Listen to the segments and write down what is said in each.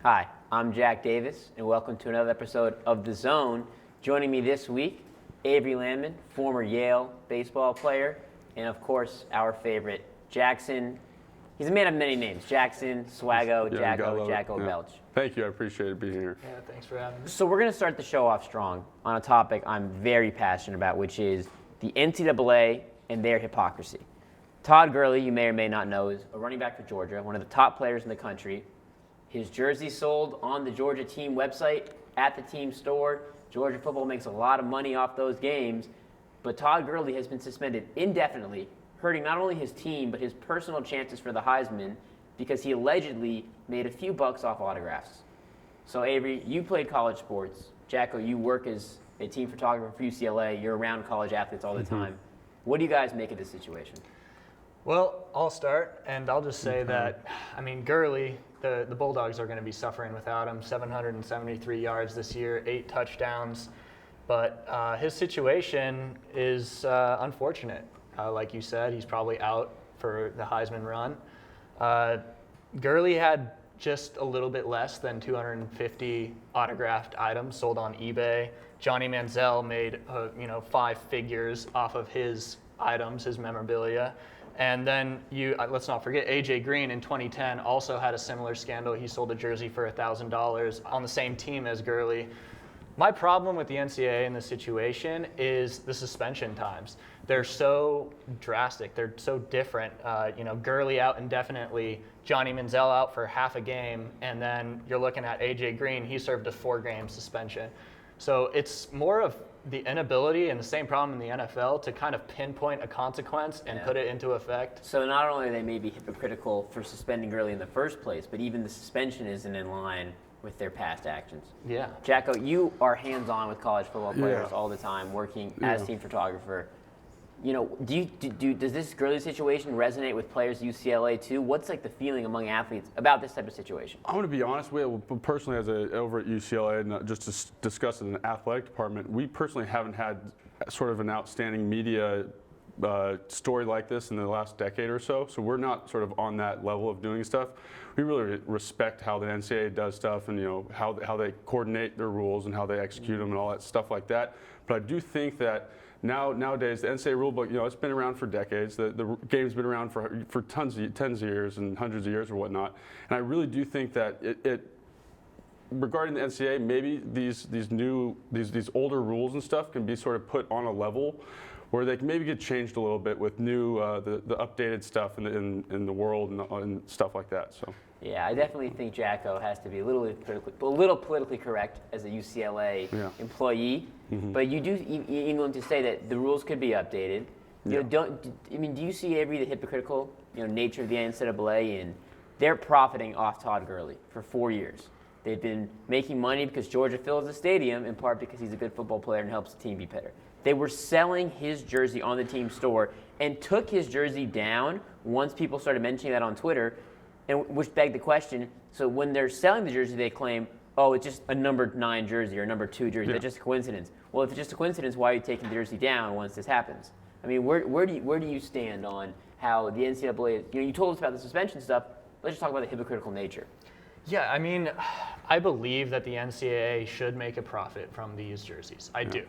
Hi, I'm Jack Davis, and welcome to another episode of The Zone. Joining me this week, Avery Lanman, former Yale baseball player, and of course, our favorite, Jackson. He's a man of many names. Jackson, Swaggo, Jacko Belch. Thank you. I appreciate being here. Yeah, thanks for having me. So we're going to start the show off strong on a topic I'm very passionate about, which is the NCAA and their hypocrisy. Todd Gurley, you may or may not know, is a running back for Georgia, one of the top players in the country. His jersey sold on the Georgia team website, at the team store. Georgia football makes a lot of money off those games. But Todd Gurley has been suspended indefinitely, hurting not only his team, but his personal chances for the Heisman because he allegedly made a few bucks off autographs. So Avery, you played college sports. Jacko, you work as a team photographer for UCLA. You're around college athletes all the time. What do you guys make of this situation? Well, I'll start, and I'll just say that, Gurley, the Bulldogs are going to be suffering without him. 773 yards this year, 8 touchdowns. But his situation is unfortunate. Like you said, he's probably out for the Heisman run. Gurley had just a little bit less than 250 autographed items sold on eBay. Johnny Manziel made 5 figures off of his items, his memorabilia. And then let's not forget, A.J. Green in 2010 also had a similar scandal. He sold a jersey for $1,000 on the same team as Gurley. My problem with the NCAA in this situation is the suspension times. They're so drastic. They're so different. Gurley out indefinitely, Johnny Manziel out for half a game, and then you're looking at A.J. Green. He served a 4-game suspension. So it's more of the inability, and the same problem in the NFL, to kind of pinpoint a consequence and put it into effect. So not only are they maybe hypocritical for suspending Gurley in the first place, but even the suspension isn't in line with their past actions. Yeah. Jacko, you are hands-on with college football players all the time, working as team photographer. Does this Gurley situation resonate with players at UCLA too? What's the feeling among athletes about this type of situation? I'm going to be honest with you, personally over at UCLA, and just to discuss it in the athletic department, we personally haven't had sort of an outstanding media story like this in the last decade or so. So we're not sort of on that level of doing stuff. We really respect how the NCAA does stuff and how they coordinate their rules and how they execute them and all that stuff like that. But I do think that nowadays, the NCAA rulebook, it's been around for decades. The game's been around for tens of years and hundreds of years or whatnot. And I really do think that regarding the NCAA, maybe these older rules and stuff can be sort of put on a level where they can maybe get changed a little bit with new the updated stuff in the world and stuff like that. So. Yeah, I definitely think Jacko has to be a little politically correct as a UCLA employee. Mm-hmm. But you do even willing to say that the rules could be updated. Do you see the hypocritical nature of the NCAA, and they're profiting off Todd Gurley for 4 years. They've been making money because Georgia fills the stadium, in part because he's a good football player and helps the team be better. They were selling his jersey on the team store and took his jersey down once people started mentioning that on Twitter, and which begged the question, so when they're selling the jersey, they claim, oh, it's just a number 9 jersey or a number 2 jersey. That's just a coincidence. Well, if it's just a coincidence, why are you taking the jersey down once this happens? I mean, where do you stand on how the NCAA, you told us about the suspension stuff, let's just talk about the hypocritical nature. Yeah, I believe that the NCAA should make a profit from these jerseys. I do.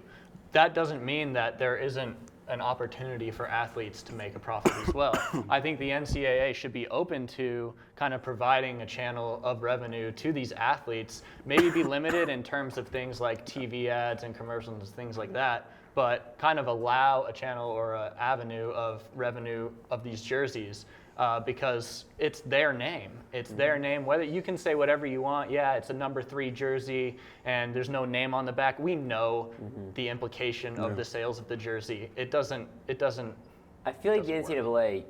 That doesn't mean that there isn't an opportunity for athletes to make a profit as well. I think the NCAA should be open to kind of providing a channel of revenue to these athletes, maybe be limited in terms of things like TV ads and commercials and things like that, but kind of allow a channel or an avenue of revenue of these jerseys. Because it's their name. It's their name. Whether you can say whatever you want, it's a number 3 jersey and there's no name on the back. We know the implication of the sales of the jersey. It doesn't. I feel like the NCAA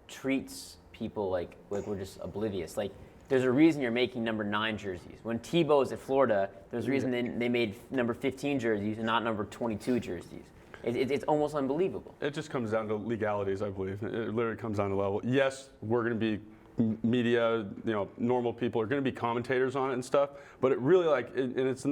treats people like we're just oblivious. Like there's a reason you're making number 9 jerseys. When Tebow was at Florida, there's a reason they made number 15 jerseys and not number 22 jerseys. It's almost unbelievable. It just comes down to legalities, I believe. It literally comes down to level. Yes, we're going to be media, normal people are going to be commentators on it and stuff, but it really and it's in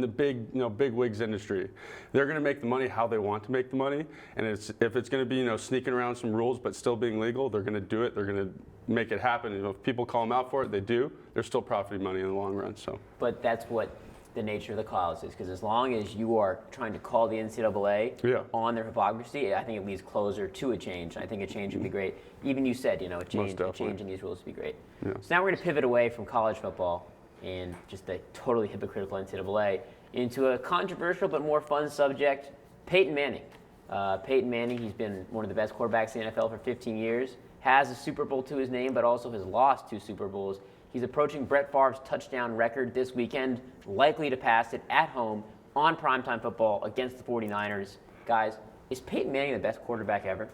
the big, big wigs industry. They're going to make the money how they want to make the money, and if it's going to be, sneaking around some rules but still being legal, they're going to do it. They're going to make it happen. And if people call them out for it, they do. They're still profiting money in the long run. So. But that's what the nature of the college is, because as long as you are trying to call the NCAA on their hypocrisy, I think it leads closer to a change. I think a change would be great. Even you said, a change in these rules would be great. Yeah. So now we're going to pivot away from college football and just the totally hypocritical NCAA into a controversial but more fun subject, Peyton Manning. Peyton Manning, he's been one of the best quarterbacks in the NFL for 15 years, has a Super Bowl to his name, but also has lost 2 Super Bowls. He's approaching Brett Favre's touchdown record this weekend, likely to pass it at home on primetime football against the 49ers. Guys, is Peyton Manning the best quarterback ever?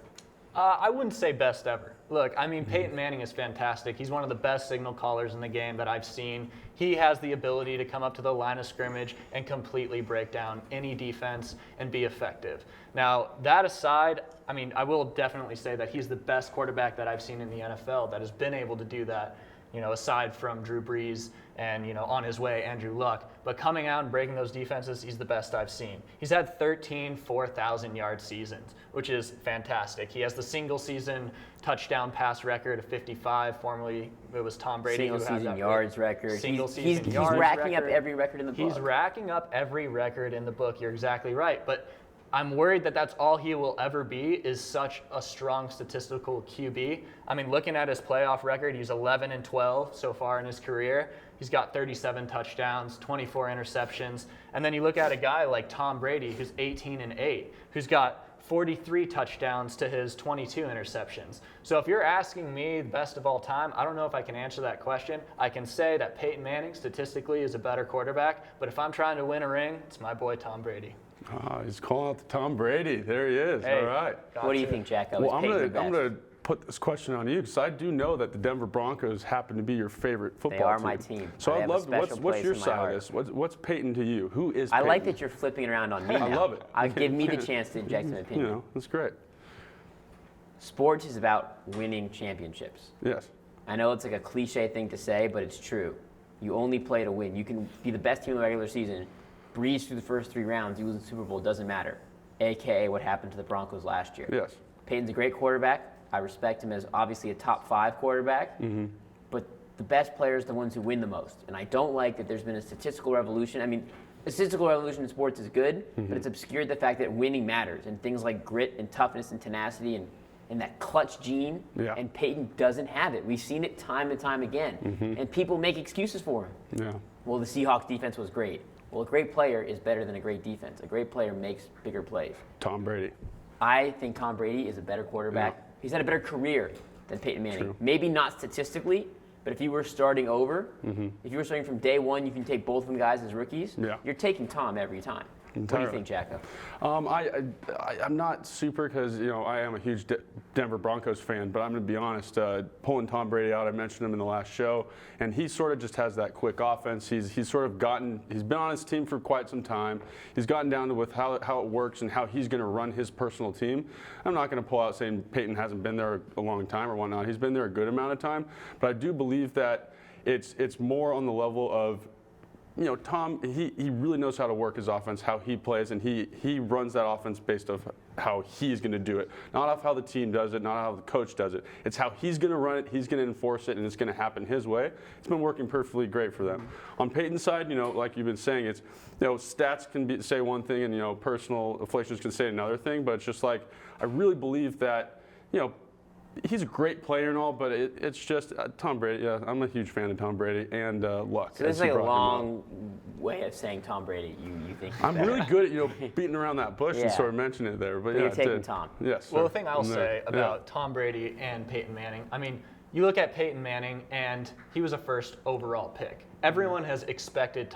I wouldn't say best ever. Look, I mean, Peyton Manning is fantastic. He's one of the best signal callers in the game that I've seen. He has the ability to come up to the line of scrimmage and completely break down any defense and be effective. Now, that aside, I mean, I will definitely say that he's the best quarterback that I've seen in the NFL that has been able to do that. Aside from Drew Brees and, on his way, Andrew Luck. But coming out and breaking those defenses, he's the best I've seen. He's had 13 4,000-yard seasons, which is fantastic. He has the single-season touchdown pass record of 55. Formerly, it was Tom Brady who had that. Single-season yards record. Single-season He's yards racking up record. every record in the book. He's racking up every record in the book. You're exactly right. But I'm worried that that's all he will ever be is such a strong statistical QB. I mean, looking at his playoff record, he's 11-12 so far in his career. He's got 37 touchdowns, 24 interceptions. And then you look at a guy like Tom Brady, who's 18-8, who's got 43 touchdowns to his 22 interceptions. So if you're asking me the best of all time, I don't know if I can answer that question. I can say that Peyton Manning statistically is a better quarterback, but if I'm trying to win a ring, it's my boy Tom Brady. He's calling out to Tom Brady. There he is. Hey, all right. What do you think, Jacko? Well, I'm going to put this question on you because I do know that the Denver Broncos happen to be your favorite football team. They are my team. So I'd love to. What's your side of this? What's Peyton to you? Who is Peyton? I like that you're flipping it around on me now. I love it. Give me the chance to inject some opinion. That's great. Sports is about winning championships. Yes. I know it's like a cliche thing to say, but it's true. You only play to win. You can be the best team in the regular season, breeze through the first 3 rounds, you lose the Super Bowl, it doesn't matter. AKA what happened to the Broncos last year. Yes. Peyton's a great quarterback. I respect him as obviously a top 5 quarterback. Mm-hmm. But the best players are the ones who win the most. And I don't like that there's been a statistical revolution. I mean, a statistical revolution in sports is good, but it's obscured the fact that winning matters. And things like grit and toughness and tenacity and that clutch gene. Yeah. And Peyton doesn't have it. We've seen it time and time again. Mm-hmm. And people make excuses for him. Yeah. Well, the Seahawks defense was great. Well, a great player is better than a great defense. A great player makes bigger plays. Tom Brady. I think Tom Brady is a better quarterback. Yeah. He's had a better career than Peyton Manning. True. Maybe not statistically, but if you were starting over, if you were starting from day one, you can take both of them guys as rookies. Yeah. You're taking Tom every time. Entirely. What do you think, Jacko? I'm not super because, I am a huge Denver Broncos fan, but I'm going to be honest, pulling Tom Brady out, I mentioned him in the last show, and he sort of just has that quick offense. He's been on his team for quite some time. He's gotten down to with how it works and how he's going to run his personal team. I'm not going to pull out saying Peyton hasn't been there a long time or whatnot. He's been there a good amount of time, but I do believe that it's more on the level of, Tom, he really knows how to work his offense, how he plays, and he runs that offense based off how he's going to do it. Not off how the team does it, not how the coach does it. It's how he's going to run it, he's going to enforce it, and it's going to happen his way. It's been working perfectly great for them. On Peyton's side, like you've been saying, it's, stats can say one thing and, personal afflictions can say another thing, but it's just like, I really believe that, he's a great player and all, but it's just Tom Brady. Yeah, I'm a huge fan of Tom Brady and Luck. So this is like a long way of saying Tom Brady. You think I'm really good at beating around that bush and sort of mentioning it there. But you're taking Tom. Yes. Well, the thing I'll say about Tom Brady and Peyton Manning, I mean, you look at Peyton Manning and he was a first overall pick. Everyone has expected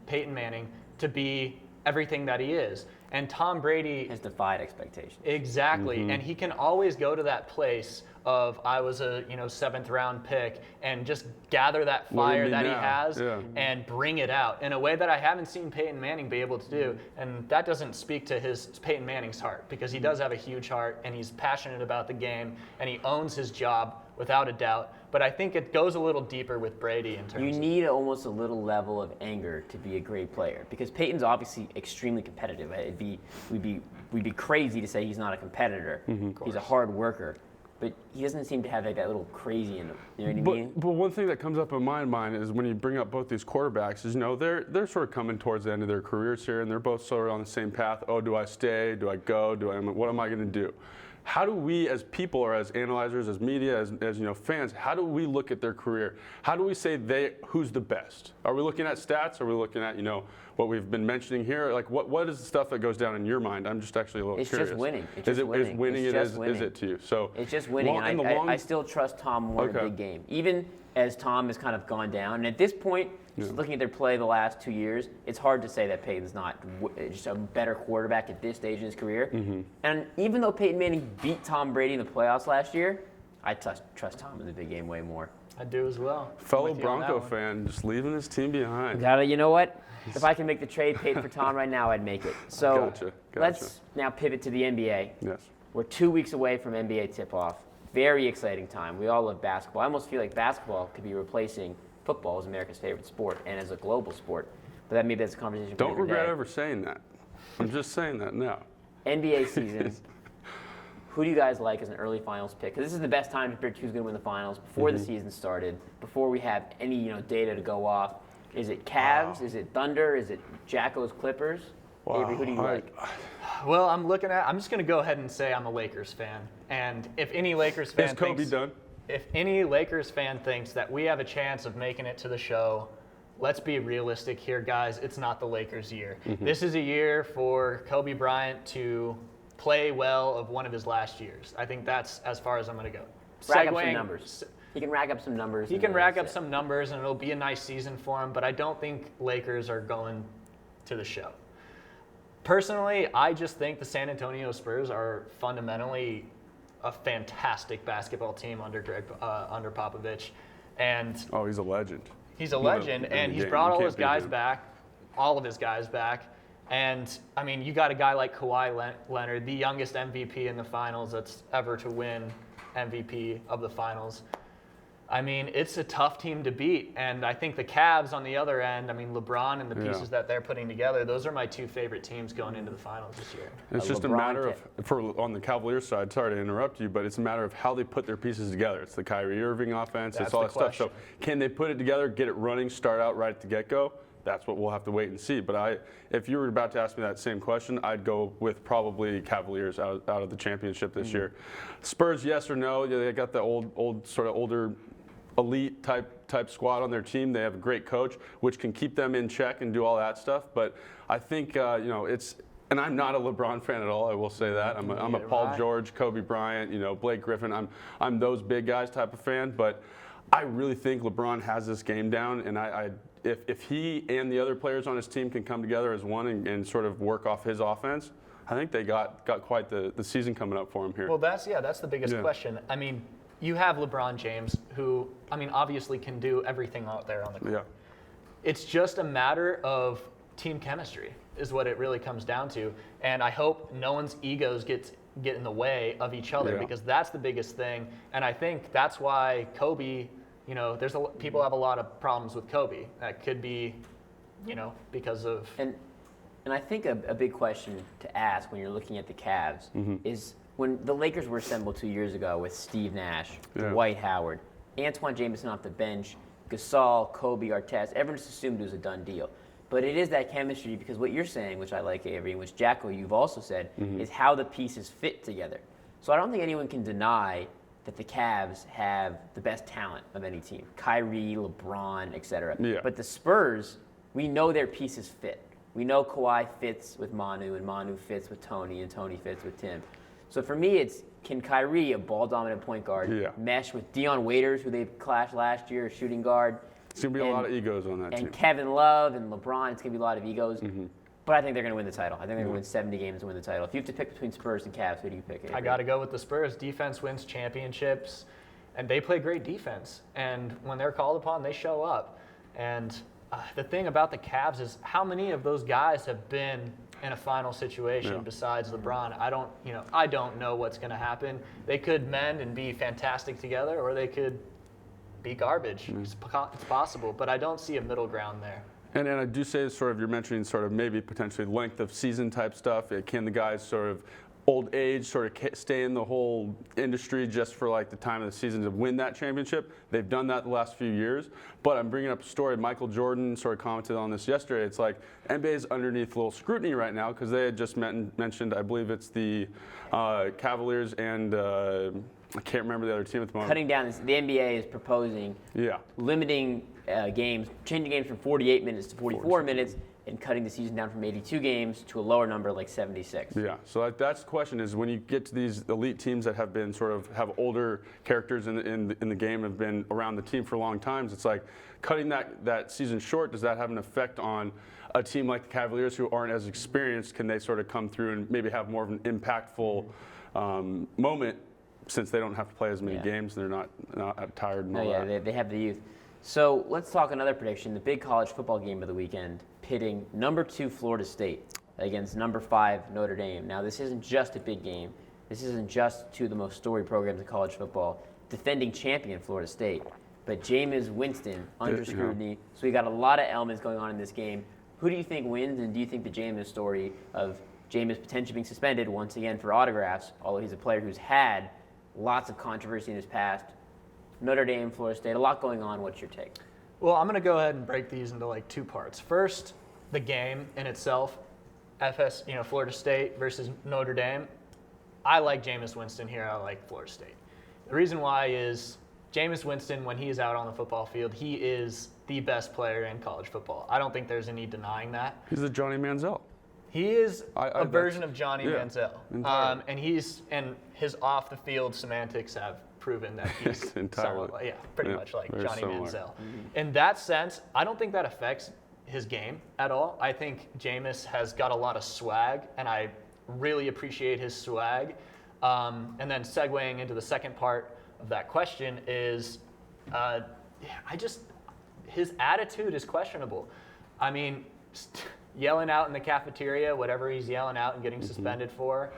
Peyton Manning to be everything that he is. And Tom Brady has defied expectations. Exactly. And he can always go to that place of I was a 7th round pick and just gather that fire that he has and bring it out in a way that I haven't seen Peyton Manning be able to do. And that doesn't speak to Peyton Manning's heart, because he does have a huge heart and he's passionate about the game and he owns his job without a doubt. But I think it goes a little deeper with Brady in terms You need almost a little level of anger to be a great player, because Peyton's obviously extremely competitive. We'd be crazy to say he's not a competitor. He's a hard worker. but he doesn't seem to have like that little crazy in him. You know what I mean? But one thing that comes up in my mind is when you bring up both these quarterbacks is, they're sort of coming towards the end of their careers here, and they're both sort of on the same path. Oh, do I stay? Do I go? What am I going to do? How do we, as people or as analyzers, as media, as fans, how do we look at their career? How do we say who's the best? Are we looking at stats? Are we looking at what we've been mentioning here? Like what is the stuff that goes down in your mind? I'm just actually a little curious. It's just winning. Is winning is it to you? So it's just winning. I still trust Tom more in a big game, even as Tom has kind of gone down. And at this point, just looking at their play the last 2 years, it's hard to say that Peyton's not just a better quarterback at this stage in his career. Mm-hmm. And even though Peyton Manning beat Tom Brady in the playoffs last year, I trust Tom in the big game way more. I do as well. Fellow Bronco fan, just leaving his team behind. You know what? If I can make the trade Peyton for Tom right now, I'd make it. So Gotcha. Let's now pivot to the NBA. Yes. We're 2 weeks away from NBA tip-off. Very exciting time. We all love basketball. I almost feel like basketball could be replacing football as America's favorite sport and as a global sport. But maybe that's a conversation for Don't regret ever saying that. I'm just saying that now. NBA season. Who do you guys like as an early finals pick? Because this is the best time to predict who's going to win the finals before the season started, before we have any data to go off. Is it Cavs? Wow. Is it Thunder? Is it Jacko's Clippers? Wow. Avery, who do you like? Well, I'm just going to go ahead and say I'm a Lakers fan. And if any Lakers fan Is Kobe done? If any Lakers fan thinks that we have a chance of making it to the show, let's be realistic here, guys. It's not the Lakers' year. Mm-hmm. This is a year for Kobe Bryant to play well of one of his last years. I think that's as far as I'm going to go. Rack up some numbers. He can rack up some numbers. He can rack up some numbers, and it'll be a nice season for him, but I don't think Lakers are going to the show. Personally, I just think the San Antonio Spurs are fundamentally a fantastic basketball team under Popovich, and he's a legend. He's a legend, and he's brought all of his guys back. And I mean, you got a guy like Kawhi Leonard, the youngest MVP in the finals that's ever to win MVP of the finals. I mean, it's a tough team to beat, and I think the Cavs on the other end, I mean, LeBron and the pieces that they're putting together, those are my two favorite teams going into the finals this year. It's just a matter of, on the Cavaliers side, sorry to interrupt you, but it's a matter of how they put their pieces together. It's the Kyrie Irving offense, it's all that stuff. So can they put it together, get it running, start out right at the get-go? That's what we'll have to wait and see. But if you were about to ask me that same question, I'd go with probably Cavaliers out of the championship this year. Spurs, yes or no? They got the older elite type squad on their team. They have a great coach, which can keep them in check and do all that stuff. But I think it's. And I'm not a LeBron fan at all. I will say that. I'm a Paul George, Kobe Bryant, Blake Griffin. I'm those big guys type of fan. But I really think LeBron has this game down, and if he and the other players on his team can come together as one and sort of work off his offense, I think they got quite the season coming up for him here. Well, that's the biggest question. I mean, you have LeBron James, who, I mean, obviously can do everything out there on the court. Yeah. It's just a matter of team chemistry is what it really comes down to. And I hope no one's egos get in the way of each other because that's the biggest thing. And I think that's why Kobe, people have a lot of problems with Kobe. That could be, because of... And I think a big question to ask when you're looking at the Cavs is when the Lakers were assembled 2 years ago with Steve Nash, Dwight Howard, Antoine Jameson off the bench, Gasol, Kobe, Artest, everyone just assumed it was a done deal. But it is that chemistry because what you're saying, which I like, Avery, and which Jacko, you've also said, is how the pieces fit together. So I don't think anyone can deny that the Cavs have the best talent of any team. Kyrie, LeBron, etc. Yeah. But the Spurs, we know their pieces fit. We know Kawhi fits with Manu, and Manu fits with Tony, and Tony fits with Tim. So for me, it's can Kyrie, a ball-dominant point guard, mesh with Dion Waiters, who they clashed last year, a shooting guard. It's going to be a lot of egos on that team. And Kevin Love and LeBron, it's going to be a lot of egos. But I think they're going to win the title. I think they're going to win 70 games and win the title. If you have to pick between Spurs and Cavs, who do you pick? Avery? I got to go with the Spurs. Defense wins championships, and they play great defense. And when they're called upon, they show up. And the thing about the Cavs is how many of those guys have been in a final situation besides LeBron? I don't know what's going to happen. They could mend and be fantastic together, or they could be garbage. It's possible, but I don't see a middle ground there. And I do say sort of, you're mentioning sort of maybe potentially length of season type stuff. Can the guys sort of old age, sort of stay in the whole industry just for like the time of the season to win that championship. They've done that the last few years. But I'm bringing up a story. Michael Jordan sort of commented on this yesterday. It's like NBA is underneath a little scrutiny right now because they had just mentioned, I believe it's the Cavaliers and I can't remember the other team at the moment. Cutting down, the NBA is proposing limiting games, changing games from 48 minutes to 44 minutes, and cutting the season down from 82 games to a lower number like 76. Yeah, so that's the question is when you get to these elite teams that have been have older characters in the game, have been around the team for long times, it's like cutting that season short, does that have an effect on a team like the Cavaliers who aren't as experienced? Can they sort of come through and maybe have more of an impactful moment since they don't have to play as many games and they're not tired and all that? They have the youth. So let's talk another prediction, the big college football game of the weekend, pitting number 2 Florida State against number 5 Notre Dame. Now, this isn't just a big game. This isn't just two of the most storied programs in college football, defending champion Florida State, but Jameis Winston under scrutiny. So we got a lot of elements going on in this game. Who do you think wins, and do you think the Jameis story of Jameis potentially being suspended once again for autographs, although he's a player who's had lots of controversy in his past, Notre Dame, Florida State, a lot going on. What's your take? Well, I'm going to go ahead and break these into like 2 parts. First, the game in itself, Florida State versus Notre Dame. I like Jameis Winston here. I like Florida State. The reason why is Jameis Winston, when he is out on the football field, he is the best player in college football. I don't think there's any denying that. He's the Johnny Manziel. He is a version of Johnny Manziel. And his off the field semantics have proven that he's pretty much like Johnny Manziel. In that sense, I don't think that affects his game at all. I think Jameis has got a lot of swag, and I really appreciate his swag. And then segueing into the second part of that question is, his attitude is questionable. I mean, yelling out in the cafeteria, whatever he's yelling out and getting suspended for,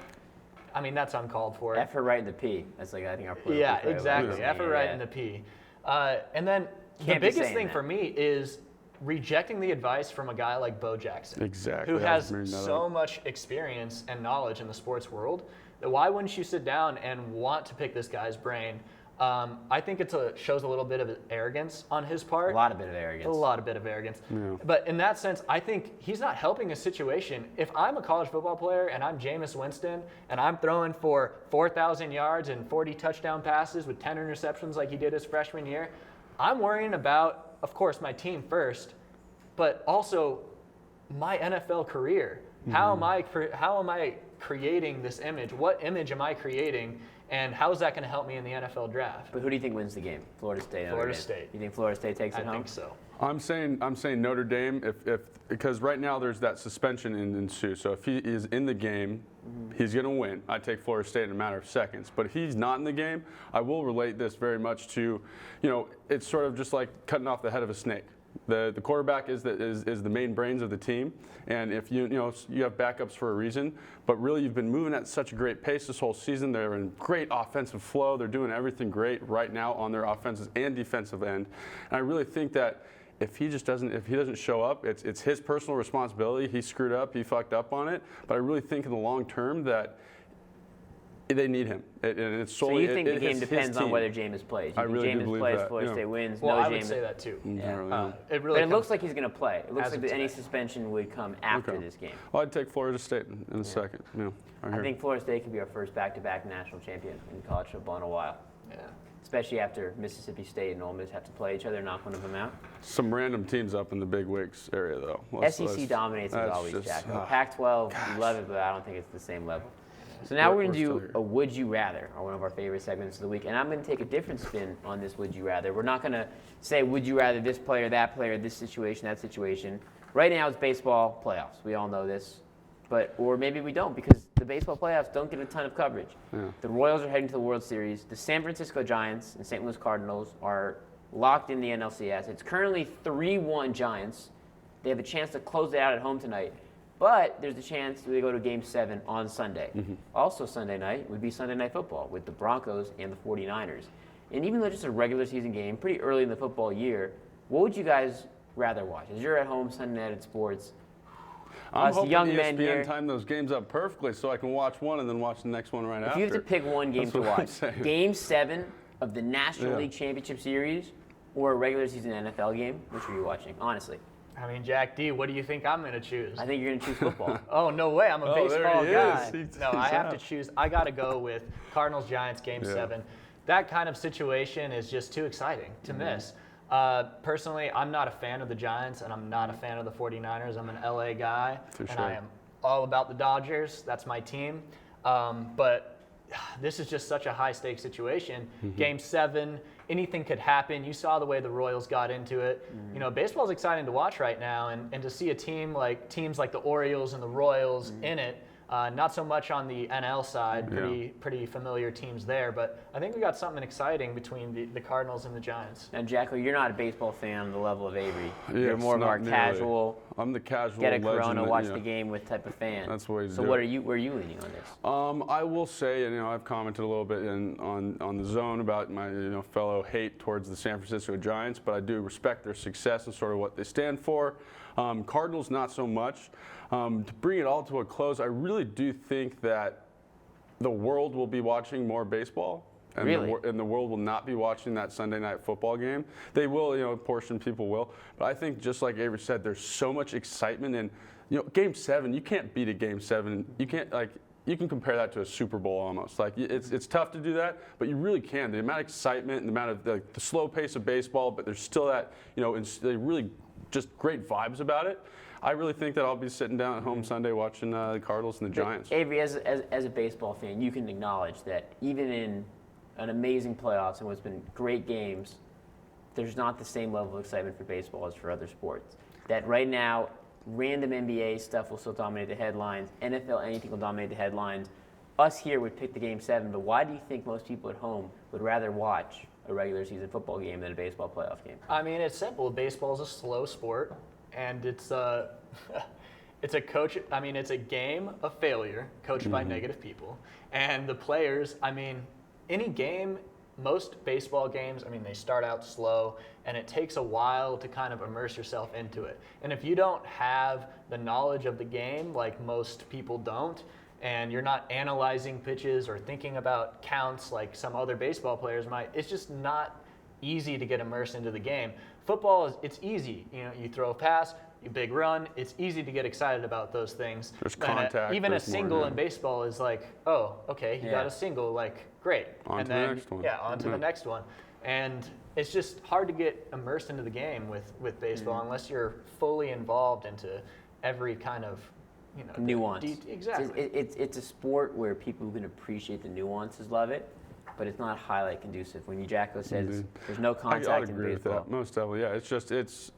I mean, that's uncalled for. Effort right in the P. That's like, I think our political player exactly. Effort right in the P. And then the biggest thing for me is rejecting the advice from a guy like Bo Jackson. Exactly. Who has so much experience and knowledge in the sports world. Why wouldn't you sit down and want to pick this guy's brain? I think it shows a little bit of arrogance on his part. A lot of bit of arrogance. Yeah. But in that sense, I think he's not helping a situation. If I'm a college football player and I'm Jameis Winston and I'm throwing for 4,000 yards and 40 touchdown passes with 10 interceptions like he did his freshman year, I'm worrying about, of course, my team first, but also my NFL career. How am I creating this image? What image am I creating? And how is that going to help me in the NFL draft? But who do you think wins the game? Florida State. Florida State. You think Florida State takes it home? I think so. I'm saying Notre Dame because right now there's that suspension in Sue. So if he is in the game, he's going to win. I take Florida State in a matter of seconds. But if he's not in the game, I will relate this very much to, it's sort of just like cutting off the head of a snake. The quarterback is the main brains of the team, and if you have backups for a reason, but really you've been moving at such a great pace this whole season. They're in great offensive flow. They're doing everything great right now on their offensive and defensive end. And I really think that if he doesn't show up, it's his personal responsibility. He screwed up. He fucked up on it. But I really think in the long term that they need him, and it's solely. So you think the game depends on whether Jameis plays? You I really think do Jameis believe plays, that. Florida State wins. Well, no I Jameis. would say that too. It looks like he's going to play. It looks like any suspension would come after this game. Well, I'd take Florida State in a second. I think Florida State could be our first back-to-back national champion in college football in a while. Yeah. Especially after Mississippi State and Ole Miss have to play each other, knock one of them out. Some random teams up in the big wigs area, though. SEC dominates as always, Jack. Pac-12, you love it, but I don't think it's the same level. So now we're going to do a Would You Rather, or one of our favorite segments of the week. And I'm going to take a different spin on this Would You Rather. We're not going to say, would you rather this player, this situation, that situation. Right now it's baseball playoffs. We all know this. Or maybe we don't, because the baseball playoffs don't get a ton of coverage. Yeah. The Royals are heading to the World Series. The San Francisco Giants and St. Louis Cardinals are locked in the NLCS. It's currently 3-1 Giants. They have a chance to close it out at home tonight. But there's a chance they go to Game 7 on Sunday. Also Sunday night would be Sunday Night Football with the Broncos and the 49ers. And even though it's just a regular season game, pretty early in the football year, what would you guys rather watch? As you're at home Sunday night at sports, I'm us hoping young ESPN men here. time those games up perfectly so I can watch one and then watch the next one right after. If you have to pick one game to watch, Game 7 of the National Yeah. League Championship Series or a regular season NFL game, which are you watching, honestly? I mean, Jack D, what do you think I'm going to choose? I think you're going to choose football. Oh, no way. I'm a Oh, there baseball he guy. is. No, I have to choose. I got to go with Cardinals-Giants Game Yeah. 7. That kind of situation is just too exciting to miss. Personally, I'm not a fan of the Giants, and I'm not a fan of the 49ers. I'm an LA guy, For and sure. I am all about the Dodgers. That's my team. But this is just such a high-stakes situation. Game 7, anything could happen. You saw the way the Royals got into it. You know, baseball's exciting to watch right now, and to see teams like the Orioles and the Royals in it. Not so much on the NL side, pretty familiar teams there, but I think we got something exciting between the Cardinals and the Giants. Now, Jacko, you're not a baseball fan on the level of Avery. Yeah, You're more of not our nearly. casual, I'm the casual get a legend Corona, that, watch you know, the game with type of fan. That's the way to So do where it. are you leaning on this? I will say, and I've commented a little bit on the zone about my fellow hate towards the San Francisco Giants, but I do respect their success and sort of what they stand for. Cardinals, not so much. To bring it all to a close, I really do think that the world will be watching more baseball. And, Really? and the world will not be watching that Sunday night football game. They will, a portion of people will. But I think, just like Avery said, there's so much excitement. And, Game 7, you can't beat a Game 7. You can't, you can compare that to a Super Bowl almost. It's tough to do that, but you really can. The amount of excitement and the amount of the slow pace of baseball, but there's still that, really just great vibes about it. I really think that I'll be sitting down at home Sunday watching the Cardinals and the Giants. Avery, as a baseball fan, you can acknowledge that even in an amazing playoffs and what's been great games, there's not the same level of excitement for baseball as for other sports. That right now, random NBA stuff will still dominate the headlines. NFL, anything will dominate the headlines. Us here would pick the Game 7, but why do you think most people at home would rather watch a regular season football game than a baseball playoff game? I mean, it's simple. Baseball is a slow sport, and it's it's a game of failure coached by negative people. And the players, any game, most baseball games, they start out slow, and it takes a while to kind of immerse yourself into it. And if you don't have the knowledge of the game, like most people don't, and you're not analyzing pitches or thinking about counts like some other baseball players might, it's just not easy to get immersed into the game. Football, it's easy. You throw a pass, you big run, it's easy to get excited about those things. There's contact. Even a there's single more, in baseball is like, oh, okay, he got a single, great. On and to then, the next one. Yeah, on to the next one. And it's just hard to get immersed into the game with baseball unless you're fully involved into every kind of Nuance. Exactly. It's a sport where people who can appreciate the nuances love it, but it's not highlight conducive. When Jacko says there's no contact I'd in agree with baseball. that. Most definitely, yeah. It's just it's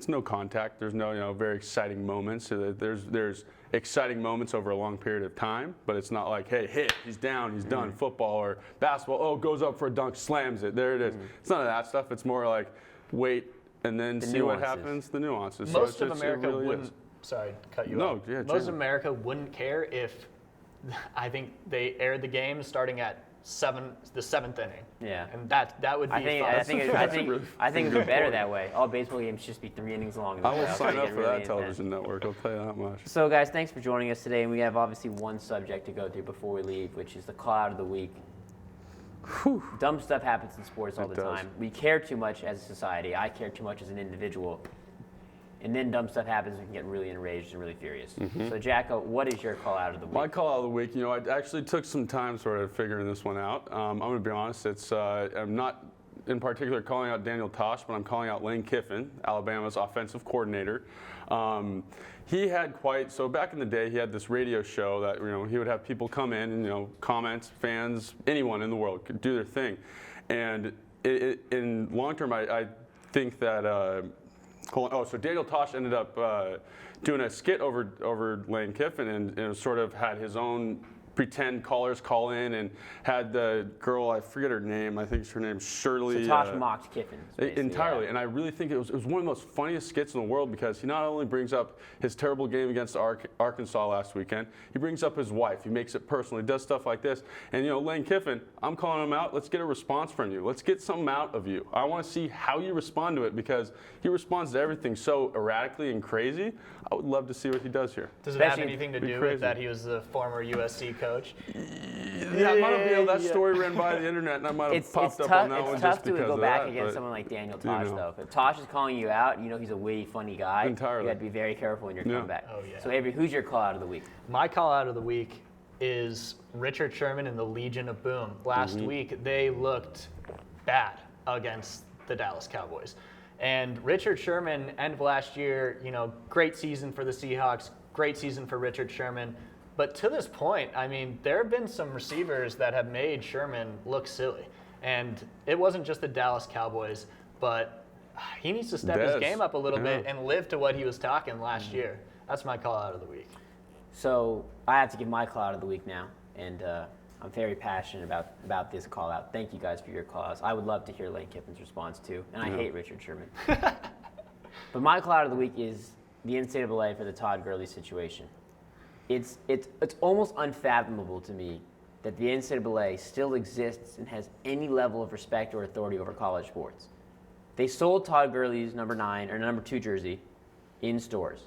no contact. There's no very exciting moments. So there's exciting moments over a long period of time, but it's not like, hey, hit, he's down, he's done. Football or basketball, oh, goes up for a dunk, slams it, there it is. It's none of that stuff. It's more like wait and then see what happens. The nuances. Most so of America really wouldn't. is. Sorry, to cut you No, off. yeah, Most sure. of America wouldn't care if I think they aired the game starting at the seventh inning. Yeah. And that would be fun. I think it'd be better that way. All baseball games should just be 3 innings long. in the I will playoffs. sign They up get for really that intense. television network. I'll tell you that much. So, guys, thanks for joining us today. And we have obviously one subject to go through before we leave, which is the call out of the week. Dumb stuff happens in sports all the does. time. We care too much as a society. I care too much as an individual. And then dumb stuff happens, we can get really enraged and really furious. So, Jacko, what is your call out of the week? My call out of the week, I actually took some time sort of figuring this one out. I'm going to be honest, I'm not in particular calling out Daniel Tosh, but I'm calling out Lane Kiffin, Alabama's offensive coordinator. He had so back in the day, he had this radio show that, he would have people come in and, comments, fans, anyone in the world could do their thing. And in long term, I think that, so Daniel Tosh ended up doing a skit over Lane Kiffin and sort of had his own pretend callers call in and had the girl, I forget her name, I think her name's Shirley. So Tosh mocked Kiffin. Entirely, and I really think it was one of the most funniest skits in the world because he not only brings up his terrible game against Arkansas last weekend, he brings up his wife, he makes it personal, he does stuff like this. And Lane Kiffin, I'm calling him out, let's get a response from you. Let's get something out of you. I want to see how you respond to it because he responds to everything so erratically and crazy. I would love to see what he does here. Does it have anything to do with that he was the former USC coach? Yeah, I might have been that story ran by the internet, and I might have popped up on that one just because of that. It's tough to go back against someone like Daniel Tosh, though. If Tosh is calling you out, he's a witty, funny guy. Entirely. You got to be very careful in your comeback. Oh, yeah. So, Avery, who's your call out of the week? My call out of the week is Richard Sherman and the Legion of Boom. Last week, they looked bad against the Dallas Cowboys. And Richard Sherman, end of last year, great season for the Seahawks, great season for Richard Sherman. But to this point, I mean, there have been some receivers that have made Sherman look silly. And it wasn't just the Dallas Cowboys, but he needs to step his game up a little bit and live to what he was talking last year. That's my call out of the week. So I have to give my call out of the week now. And I'm very passionate about this call out. Thank you guys for your call outs. I would love to hear Lane Kiffin's response too. And I hate Richard Sherman. But my call out of the week is the NCAA for the Todd Gurley situation. It's almost unfathomable to me that the NCAA still exists and has any level of respect or authority over college sports. They sold Todd Gurley's number 9 or number 2 jersey in stores.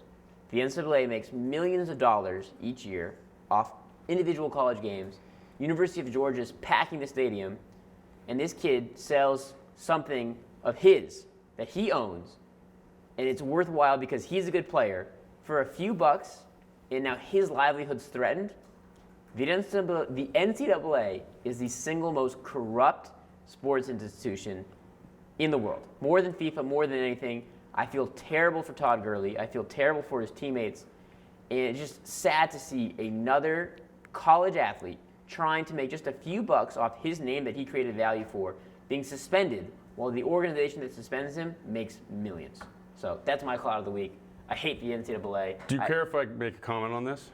The NCAA makes millions of dollars each year off individual college games. University of Georgia is packing the stadium, and this kid sells something of his that he owns, and it's worthwhile because he's a good player for a few bucks, and now his livelihood's threatened. The NCAA is the single most corrupt sports institution in the world. More than FIFA, more than anything. I feel terrible for Todd Gurley. I feel terrible for his teammates. And it's just sad to see another college athlete trying to make just a few bucks off his name that he created value for being suspended while the organization that suspends him makes millions. So that's my call out of the week. I hate the NCAA. Do you care if I make a comment on this?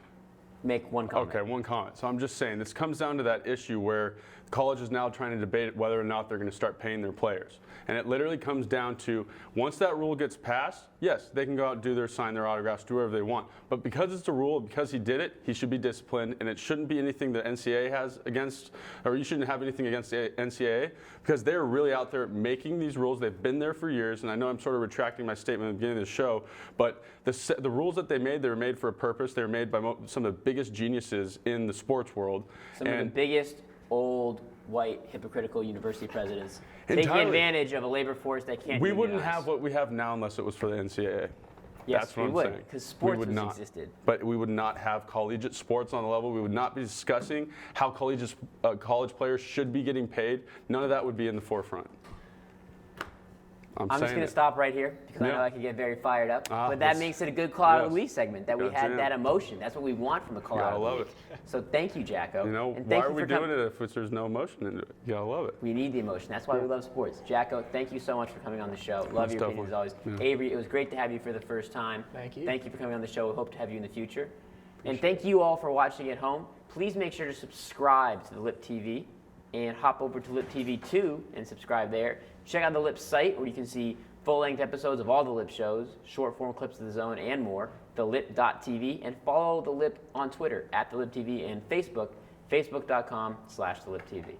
Make one comment. Okay, one comment. So I'm just saying, this comes down to that issue where college is now trying to debate whether or not they're going to start paying their players. And it literally comes down to, once that rule gets passed, yes, they can go out and sign their autographs, do whatever they want. But because it's a rule, because he did it, he should be disciplined, and it shouldn't be anything the NCAA has against, or you shouldn't have anything against the NCAA, because they're really out there making these rules. They've been there for years, and I know I'm sort of retracting my statement at the beginning of the show, but the rules that they were made for a purpose. They were made by some of the biggest geniuses in the sports world. Some of the biggest old white hypocritical university presidents taking advantage of a labor force that can't. We wouldn't have what we have now unless it was for the NCAA. Yes, that's what we I'm would, because sports existed. But we would not have collegiate sports on the level. We would not be discussing how college players should be getting paid. None of that would be in the forefront. I'm just going to stop right here because I know I can get very fired up. But that makes it a good call out of the week segment, that we had that emotion. That's what we want from the call out of the week. So thank you, Jacko. Why are we doing it if there's no emotion into it? You got to love it. We need the emotion. That's why we love sports. Jacko, thank you so much for coming on the show. Love your opinions as always. Avery, it was great to have you for the first time. Thank you. Thank you for coming on the show. We hope to have you in the future. And thank you all for watching at home. Please make sure to subscribe to the Lip TV and hop over to Lip TV 2 and subscribe there. Check out the Lip site where you can see full-length episodes of all the Lip shows, short-form clips of the Zone, and more, thelip.tv, and follow the Lip on Twitter, @theliptv, and Facebook, facebook.com/theliptv.